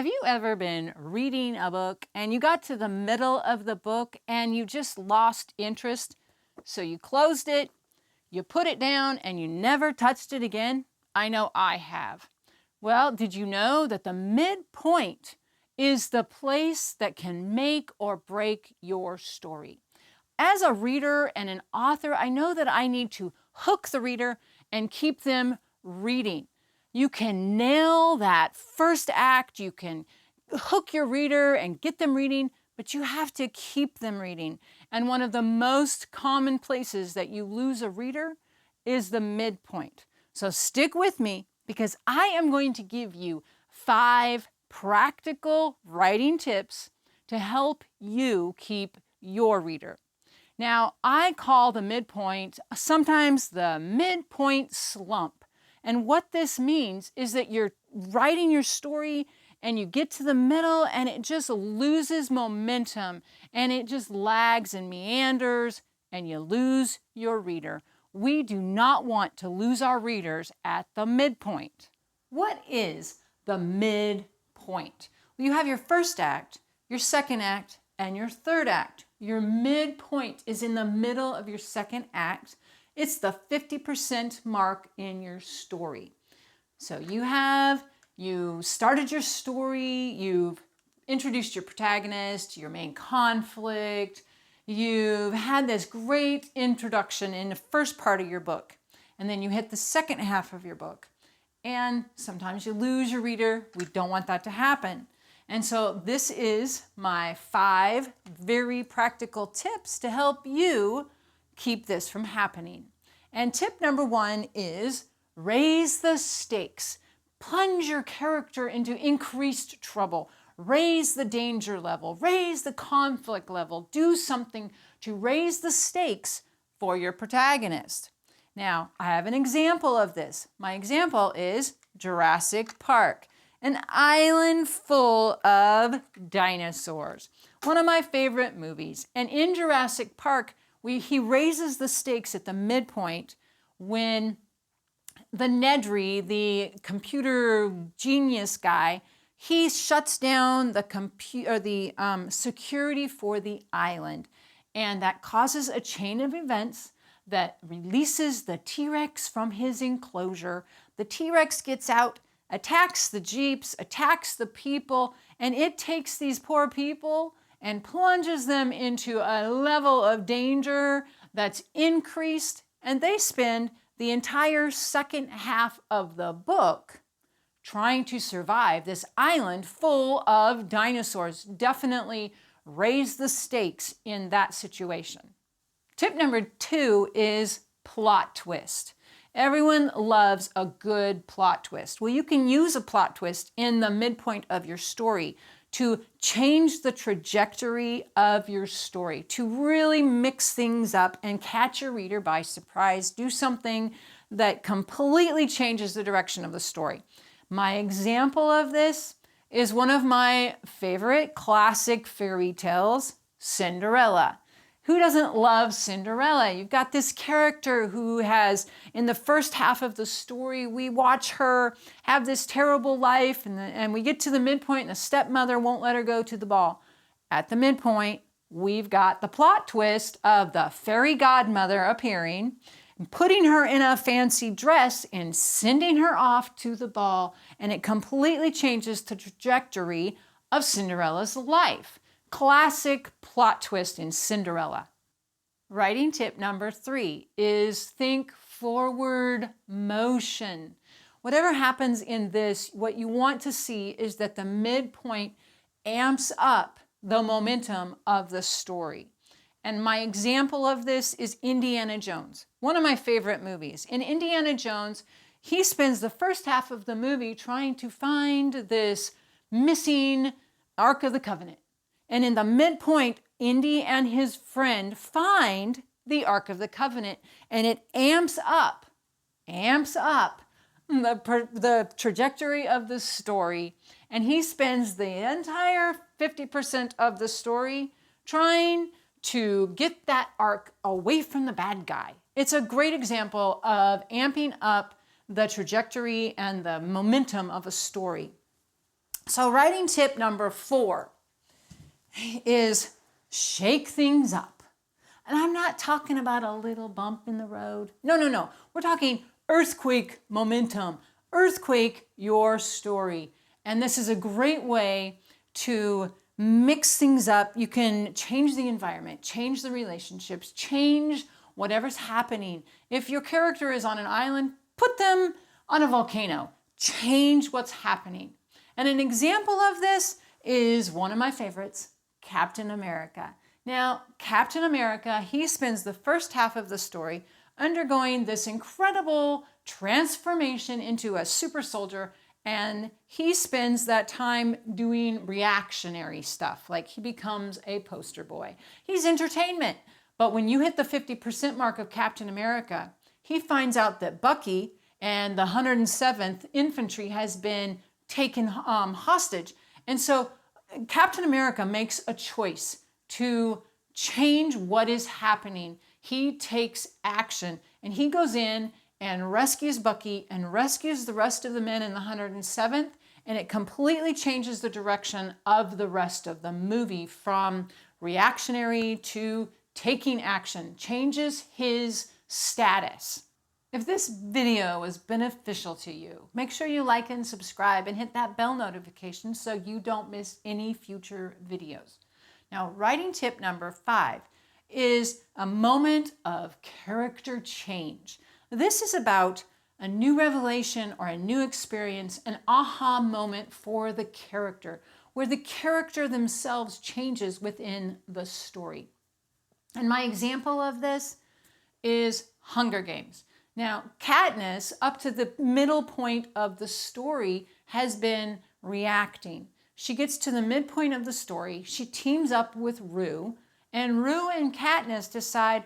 Have you ever been reading a book and you got to the middle of the book and you just lost interest? So you closed it, you put it down, and you never touched it again? I know I have. Well, did you know that the midpoint is the place that can make or break your story? As a reader and an author, I know that I need to hook the reader and keep them reading. You can nail that first act, you can hook your reader and get them reading, but you have to keep them reading. And one of the most common places that you lose a reader is the midpoint. So stick with me because I am going to give you 5 practical writing tips to help you keep your reader. Now, I call the midpoint sometimes the midpoint slump. And what this means is that you're writing your story and you get to the middle and it just loses momentum and it just lags and meanders and you lose your reader. We do not want to lose our readers at the midpoint. What is the midpoint? Well, you have your first act, your second act, and your third act. Your midpoint is in the middle of your second act. It's the 50% mark in your story. So you started your story, you've introduced your protagonist, your main conflict, you've had this great introduction in the first part of your book, and then you hit the second half of your book. And sometimes you lose your reader. We don't want that to happen. And so this is my 5 very practical tips to help you keep this from happening. And tip number 1 is raise the stakes. Plunge your character into increased trouble. Raise the danger level. Raise the conflict level. Do something to raise the stakes for your protagonist. Now, I have an example of this. My example is Jurassic Park, an island full of dinosaurs. One of my favorite movies. And in Jurassic Park, he raises the stakes at the midpoint when the Nedry, the computer genius guy, he shuts down the security for the island. And that causes a chain of events that releases the T-Rex from his enclosure. The T-Rex gets out, attacks the jeeps, attacks the people, and it takes these poor people and plunges them into a level of danger that's increased, and they spend the entire second half of the book trying to survive this island full of dinosaurs. Definitely raise the stakes in that situation. Tip number 2 is plot twist. Everyone loves a good plot twist. Well, you can use a plot twist in the midpoint of your story to change the trajectory of your story, to really mix things up and catch your reader by surprise. Do something that completely changes the direction of the story. My example of this is one of my favorite classic fairy tales, Cinderella. Who doesn't love Cinderella? You've got this character who has, in the first half of the story, we watch her have this terrible life and we get to the midpoint and the stepmother won't let her go to the ball. At the midpoint, we've got the plot twist of the fairy godmother appearing, putting her in a fancy dress and sending her off to the ball, and it completely changes the trajectory of Cinderella's life. Classic plot twist in Cinderella. Writing tip number 3 is think forward motion. Whatever happens in this, what you want to see is that the midpoint amps up the momentum of the story. And my example of this is Indiana Jones, one of my favorite movies. In Indiana Jones, he spends the first half of the movie trying to find this missing Ark of the Covenant. And in the midpoint, Indy and his friend find the Ark of the Covenant, and it amps up the trajectory of the story. And he spends the entire 50% of the story trying to get that Ark away from the bad guy. It's a great example of amping up the trajectory and the momentum of a story. So writing tip number 4 is shake things up. And I'm not talking about a little bump in the road. No, no, no. We're talking earthquake momentum. Earthquake your story. And this is a great way to mix things up. You can change the environment, change the relationships, change whatever's happening. If your character is on an island, put them on a volcano. Change what's happening. And an example of this is one of my favorites, Captain America. Now, Captain America, he spends the first half of the story undergoing this incredible transformation into a super soldier, and he spends that time doing reactionary stuff, like he becomes a poster boy. He's entertainment. But when you hit the 50% mark of Captain America, he finds out that Bucky and the 107th Infantry has been taken hostage. And so Captain America makes a choice to change what is happening. He takes action and he goes in and rescues Bucky and rescues the rest of the men in the 107th, and it completely changes the direction of the rest of the movie from reactionary to taking action, changes his status. If this video was beneficial to you, make sure you like and subscribe and hit that bell notification so you don't miss any future videos. Now, writing tip number 5 is a moment of character change. This is about a new revelation or a new experience, an aha moment for the character, where the character themselves changes within the story. And my example of this is Hunger Games. Now, Katniss, up to the middle point of the story, has been reacting. She gets to the midpoint of the story, she teams up with Rue, and Rue and Katniss decide,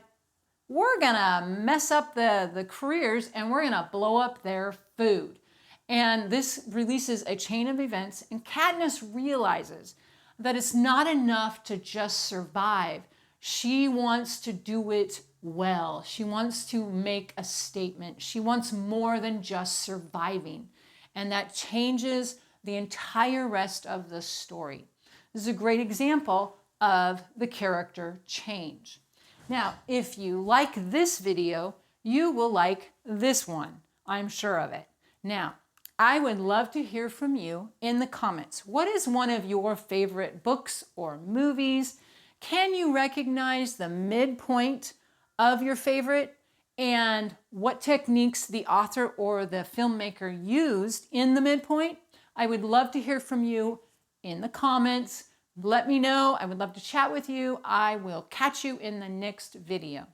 we're gonna mess up the careers and we're gonna blow up their food. And this releases a chain of events, and Katniss realizes that it's not enough to just survive. She wants to do it well. She wants to make a statement. She wants more than just surviving. And that changes the entire rest of the story. This is a great example of the character change. Now, if you like this video, you will like this one. I'm sure of it. Now, I would love to hear from you in the comments. What is one of your favorite books or movies? Can you recognize the midpoint of your favorite, and what techniques the author or the filmmaker used in the midpoint? I would love to hear from you in the comments. Let me know. I would love to chat with you. I will catch you in the next video.